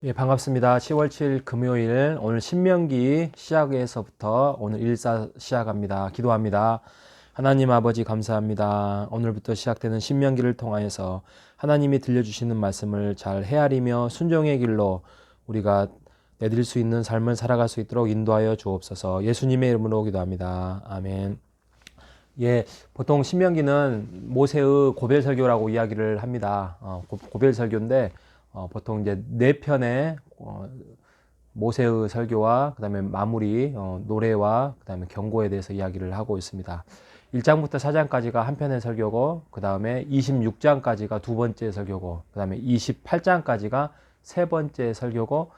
예, 반갑습니다. 10월 7일 금요일 오늘 신명기 시작에서부터 오늘 일사 시작합니다. 기도합니다. 하나님 아버지 감사합니다. 오늘부터 시작되는 신명기를 통하여서 하나님이 들려주시는 말씀을 잘 헤아리며 순종의 길로 우리가 내드릴 수 있는 삶을 살아갈 수 있도록 인도하여 주옵소서. 예수님의 이름으로 기도합니다. 아멘. 예, 보통 신명기는 모세의 고별 설교라고 이야기를 합니다. 고별 설교인데 보통 이제 네 편의 모세의 설교와 그다음에 마무리 노래와 그다음에 경고에 대해서 이야기를 하고 있습니다. 1장부터 4장까지가 한 편의 설교고 그다음에 26장까지가 두 번째 설교고 그다음에 28장까지가 세 번째 설교고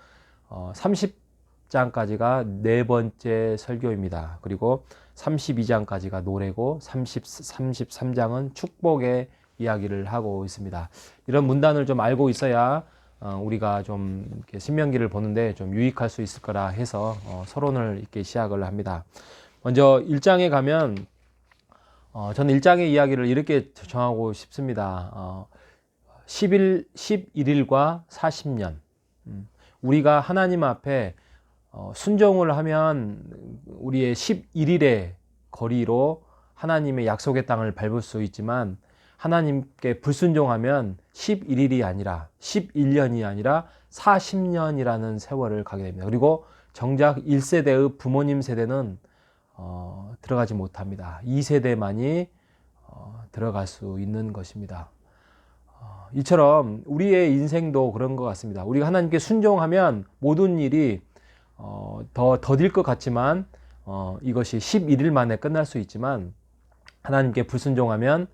30장까지가 네 번째 설교입니다. 그리고 32장까지가 노래고 33장은 축복의 이야기를 하고 있습니다. 이런 문단을 좀 알고 있어야 우리가 좀 이렇게 신명기를 보는데 좀 유익할 수 있을 거라 해서 서론을 이렇게 시작을 합니다. 먼저 1장에 가면 저는 1장의 이야기를 이렇게 정하고 싶습니다. 11일과 40년. 우리가 하나님 앞에 순종을 하면 우리의 11일의 거리로 하나님의 약속의 땅을 밟을 수 있지만 하나님께 불순종하면 11일이 아니라 11년이 아니라 40년이라는 세월을 가게 됩니다. 그리고 정작 1세대의 부모님 세대는 들어가지 못합니다. 2세대만이 들어갈 수 있는 것입니다. 이처럼 우리의 인생도 그런 것 같습니다. 우리가 하나님께 순종하면 모든 일이 더 더딜 것 같지만 이것이 11일 만에 끝날 수 있지만 하나님께 불순종하면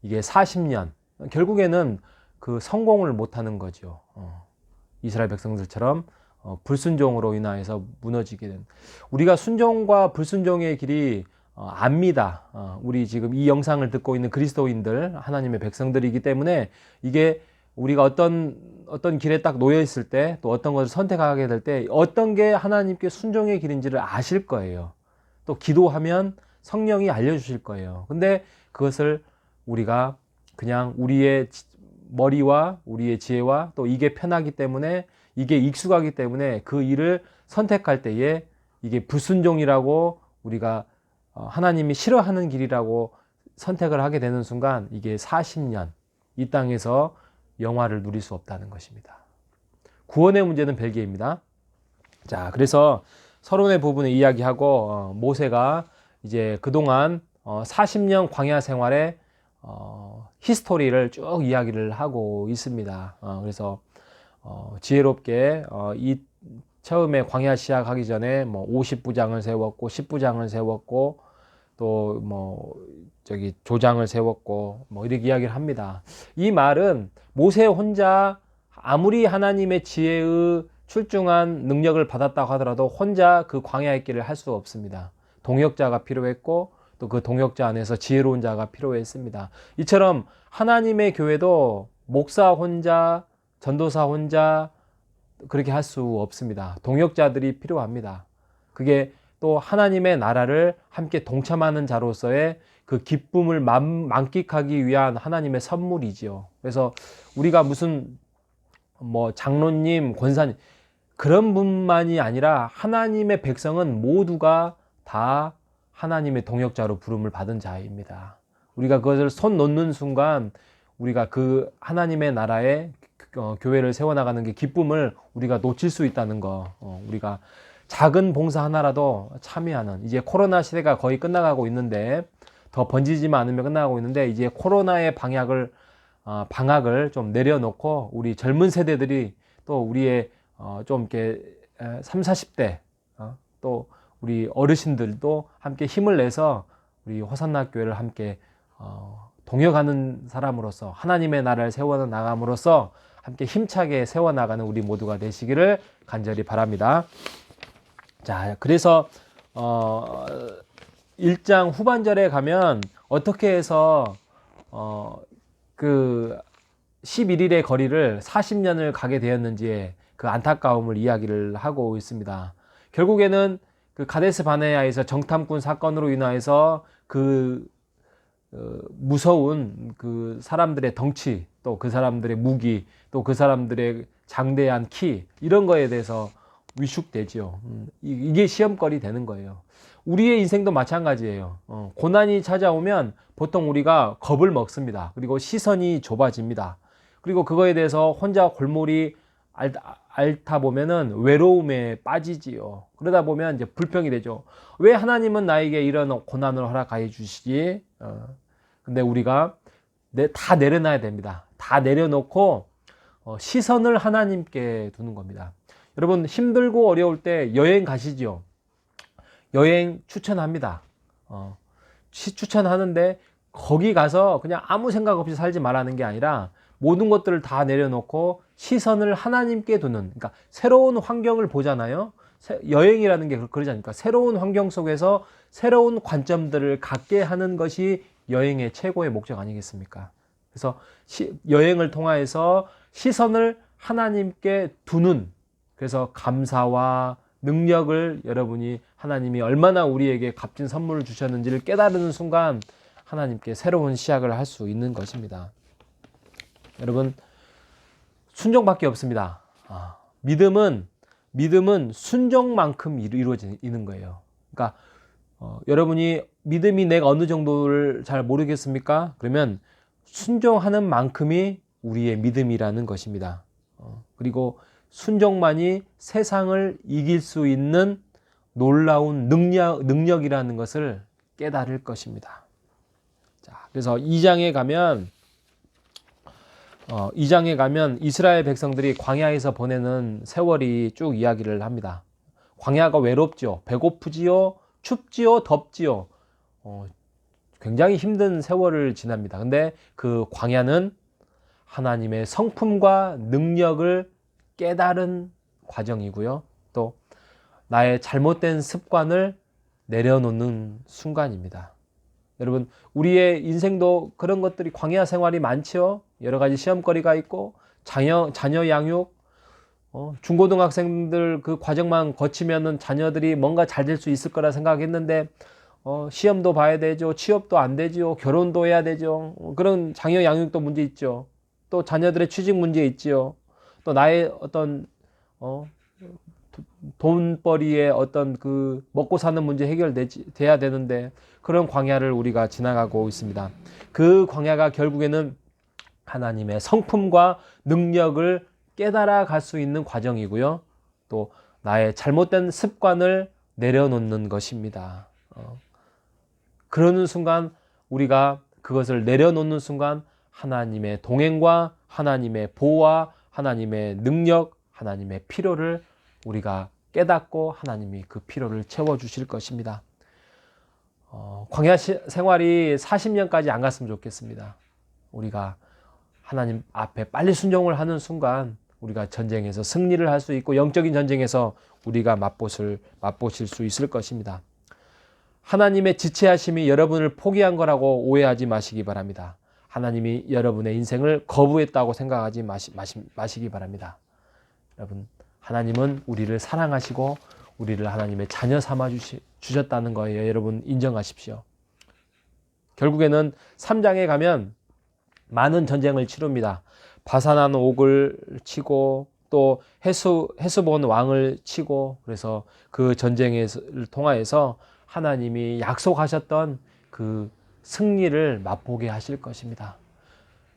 이게 40년 결국에는 그 성공을 못하는 거죠. 이스라엘 백성들처럼 불순종으로 인하여서 무너지게 된 우리가 순종과 불순종의 길이 압니다. 우리 지금 이 영상을 듣고 있는 그리스도인들 하나님의 백성들이기 때문에 이게 우리가 어떤 길에 딱 놓여 있을 때 또 어떤 것을 선택하게 될 때 어떤 게 하나님께 순종의 길인지를 아실 거예요. 또 기도하면 성령이 알려주실 거예요. 근데 그것을 우리가 그냥 우리의 머리와 우리의 지혜와 또 이게 편하기 때문에 이게 익숙하기 때문에 그 일을 선택할 때에 이게 불순종이라고 우리가 하나님이 싫어하는 길이라고 선택을 하게 되는 순간 이게 40년 이 땅에서 영화를 누릴 수 없다는 것입니다. 구원의 문제는 별개입니다. 자, 그래서 서론의 부분에 이야기하고 모세가 이제 그동안 40년 광야 생활의 히스토리를 쭉 이야기를 하고 있습니다. 그래서 지혜롭게 이 처음에 광야 시작하기 전에 뭐 50부장을 세웠고 10부장을 세웠고 또 뭐 저기 조장을 세웠고 뭐 이렇게 이야기를 합니다. 이 말은 모세 혼자 아무리 하나님의 지혜의 출중한 능력을 받았다고 하더라도 혼자 그 광야의 길을 할 수 없습니다. 동역자가 필요했고 또 그 동역자 안에서 지혜로운 자가 필요했습니다. 이처럼 하나님의 교회도 목사 혼자, 전도사 혼자 그렇게 할 수 없습니다. 동역자들이 필요합니다. 그게 또 하나님의 나라를 함께 동참하는 자로서의 그 기쁨을 만끽하기 위한 하나님의 선물이지요. 그래서 우리가 무슨 뭐 장로님, 권사님 그런 분만이 아니라 하나님의 백성은 모두가 다 하나님의 동역자로 부름을 받은 자입니다. 우리가 그것을 손 놓는 순간 우리가 그 하나님의 나라에 교회를 세워나가는 게 기쁨을 우리가 놓칠 수 있다는 거. 우리가 작은 봉사 하나라도 참여하는 이제 코로나 시대가 거의 끝나가고 있는데 더 번지지만 않으면 끝나가고 있는데 이제 코로나의 방학을 좀 내려놓고 우리 젊은 세대들이 또 우리의 좀 이렇게 3, 40대 또 우리 어르신들도 함께 힘을 내서 우리 호산나 교회를 함께 동역하는 사람으로서 하나님의 나라를 세워나감으로써 함께 힘차게 세워나가는 우리 모두가 되시기를 간절히 바랍니다. 자, 그래서 1장 후반절에 가면 어떻게 해서 그 11일의 거리를 40년을 가게 되었는지의 그 안타까움을 이야기를 하고 있습니다. 결국에는 그 가데스 바네아에서 정탐꾼 사건으로 인하여서 그 무서운 그 사람들의 덩치, 또 그 사람들의 무기, 또 그 사람들의 장대한 키 이런 거에 대해서 위축되지요. 이게 시험거리 되는 거예요. 우리의 인생도 마찬가지예요. 고난이 찾아오면 보통 우리가 겁을 먹습니다. 그리고 시선이 좁아집니다. 그리고 그거에 대해서 혼자 골몰이 앓다 보면은 외로움에 빠지지요. 그러다 보면 이제 불평이 되죠. 왜 하나님은 나에게 이런 고난을 허락하여 주시지? 근데 우리가 다 내려놔야 됩니다. 다 내려놓고 시선을 하나님께 두는 겁니다. 여러분 힘들고 어려울 때 여행 가시죠. 여행 추천합니다. 추천하는데 거기 가서 그냥 아무 생각 없이 살지 말라는 게 아니라 모든 것들을 다 내려놓고 시선을 하나님께 두는, 그러니까 새로운 환경을 보잖아요. 여행이라는 게 그러지 않습니까? 새로운 환경 속에서 새로운 관점들을 갖게 하는 것이 여행의 최고의 목적 아니겠습니까? 그래서 여행을 통하여서 시선을 하나님께 두는, 그래서 감사와 능력을 여러분이 하나님이 얼마나 우리에게 값진 선물을 주셨는지를 깨달는 순간 하나님께 새로운 시작을 할 수 있는 것입니다. 여러분 순종밖에 없습니다. 믿음은 순종만큼 이루어지는 거예요. 그러니까 여러분이 믿음이 내가 어느 정도를 잘 모르겠습니까? 그러면 순종하는 만큼이 우리의 믿음이라는 것입니다. 그리고 순종만이 세상을 이길 수 있는 놀라운 능력이라는 것을 깨달을 것입니다. 자, 그래서 2장에 가면 이스라엘 백성들이 광야에서 보내는 세월이 쭉 이야기를 합니다. 광야가 외롭지요, 배고프지요, 춥지요, 덥지요. 굉장히 힘든 세월을 지납니다. 근데 그 광야는 하나님의 성품과 능력을 깨달은 과정이고요. 또 나의 잘못된 습관을 내려놓는 순간입니다. 여러분 우리의 인생도 그런 것들이 광야 생활이 많죠. 여러 가지 시험거리가 있고 자녀 양육, 중고등학생들 그 과정만 거치면은 자녀들이 뭔가 잘 될 수 있을 거라 생각했는데 시험도 봐야 되죠. 취업도 안 되죠. 결혼도 해야 되죠. 그런 자녀 양육도 문제 있죠. 또 자녀들의 취직 문제 있지요. 또 나의 어떤 돈벌이의 어떤 그 먹고 사는 문제 해결돼야 되는데 그런 광야를 우리가 지나가고 있습니다. 그 광야가 결국에는 하나님의 성품과 능력을 깨달아 갈 수 있는 과정이고요. 또 나의 잘못된 습관을 내려놓는 것입니다. 그러는 순간 우리가 그것을 내려놓는 순간 하나님의 동행과 하나님의 보호와 하나님의 능력, 하나님의 필요를 우리가 깨닫고 하나님이 그 필요를 채워주실 것입니다. 광야 생활이 40년까지 안 갔으면 좋겠습니다. 우리가 하나님 앞에 빨리 순종을 하는 순간 우리가 전쟁에서 승리를 할 수 있고 영적인 전쟁에서 우리가 맛보실 수 있을 것입니다. 하나님의 지체하심이 여러분을 포기한 거라고 오해하지 마시기 바랍니다. 하나님이 여러분의 인생을 거부했다고 생각하지 마시기 바랍니다. 여러분 하나님은 우리를 사랑하시고 우리를 하나님의 자녀 삼아 주셨다는 거예요. 여러분 인정하십시오. 결국에는 3장에 가면 많은 전쟁을 치릅니다. 바산한 옥을 치고 또 헤스본 왕을 치고, 그래서 그 전쟁을 통하여서 하나님이 약속하셨던 그 승리를 맛보게 하실 것입니다.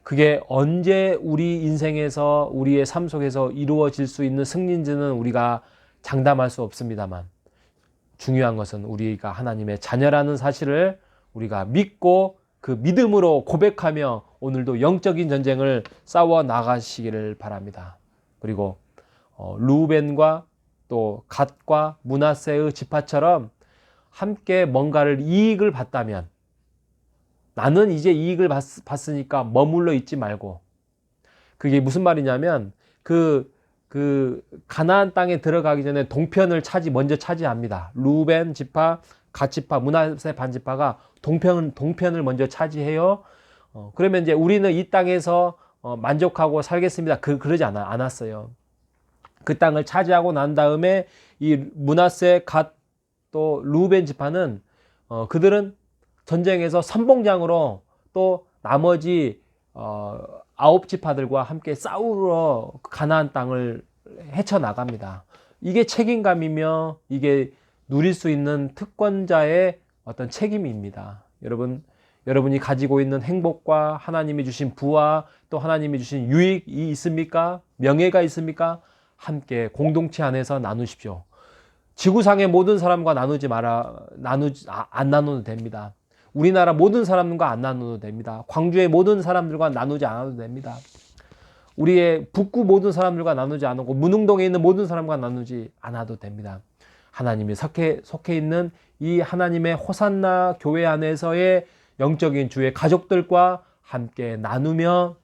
그게 언제 우리 인생에서 우리의 삶 속에서 이루어질 수 있는 승리인지는 우리가 장담할 수 없습니다만, 중요한 것은 우리가 하나님의 자녀라는 사실을 우리가 믿고 그 믿음으로 고백하며 오늘도 영적인 전쟁을 싸워 나가시기를 바랍니다. 그리고 루벤과 또 갓과 므낫세의 지파처럼 함께 뭔가를 이익을 봤다면, 나는 이제 이익을 봤으니까 머물러 있지 말고, 그게 무슨 말이냐면 그 가나안 땅에 들어가기 전에 동편을 먼저 차지합니다. 루벤 지파, 갓 지파, 므낫세 반 지파가 동편을 먼저 차지해요. 그러면 이제 우리는 이 땅에서 만족하고 살겠습니다. 그러지 않았어요. 그 땅을 차지하고 난 다음에 이 므낫세, 갓, 또 루벤 지파는 그들은 전쟁에서 선봉장으로 또 나머지 아홉 지파들과 함께 싸우러 가나안 땅을 헤쳐나갑니다. 이게 책임감이며 이게 누릴 수 있는 특권자의 어떤 책임입니다. 여러분이 가지고 있는 행복과 하나님이 주신 부와 또 하나님이 주신 유익이 있습니까? 명예가 있습니까? 함께 공동체 안에서 나누십시오. 지구상의 모든 사람과 안 나누어도 됩니다. 우리나라 모든 사람들과 안 나누어도 됩니다. 광주의 모든 사람들과 나누지 않아도 됩니다. 우리의 북구 모든 사람들과 나누지 않고 문흥동에 있는 모든 사람과 나누지 않아도 됩니다. 하나님이 속해 있는 이 하나님의 호산나 교회 안에서의 영적인 주의 가족들과 함께 나누며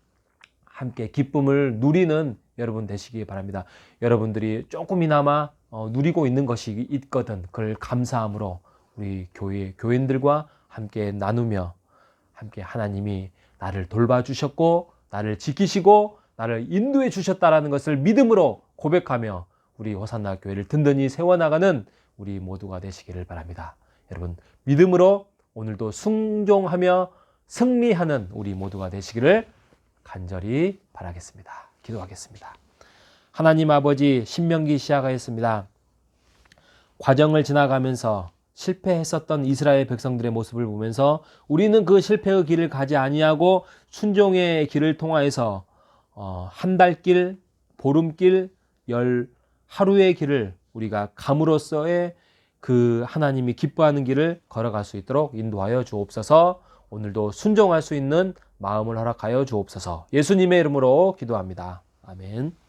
함께 기쁨을 누리는 여러분 되시기 바랍니다. 여러분들이 조금이나마 누리고 있는 것이 있거든 그걸 감사함으로 우리 교인들과 함께 나누며 함께 하나님이 나를 돌봐주셨고 나를 지키시고 나를 인도해 주셨다라는 것을 믿음으로 고백하며 우리 호산나 교회를 든든히 세워나가는 우리 모두가 되시기를 바랍니다. 여러분 믿음으로 오늘도 순종하며 승리하는 우리 모두가 되시기를 간절히 바라겠습니다. 기도하겠습니다. 하나님 아버지, 신명기 시작하였습니다. 과정을 지나가면서 실패했었던 이스라엘 백성들의 모습을 보면서 우리는 그 실패의 길을 가지 아니하고 순종의 길을 통하여서 한 달 길, 보름길, 하루의 길을 우리가 감으로써의 그 하나님이 기뻐하는 길을 걸어갈 수 있도록 인도하여 주옵소서. 오늘도 순종할 수 있는 마음을 허락하여 주옵소서. 예수님의 이름으로 기도합니다. 아멘.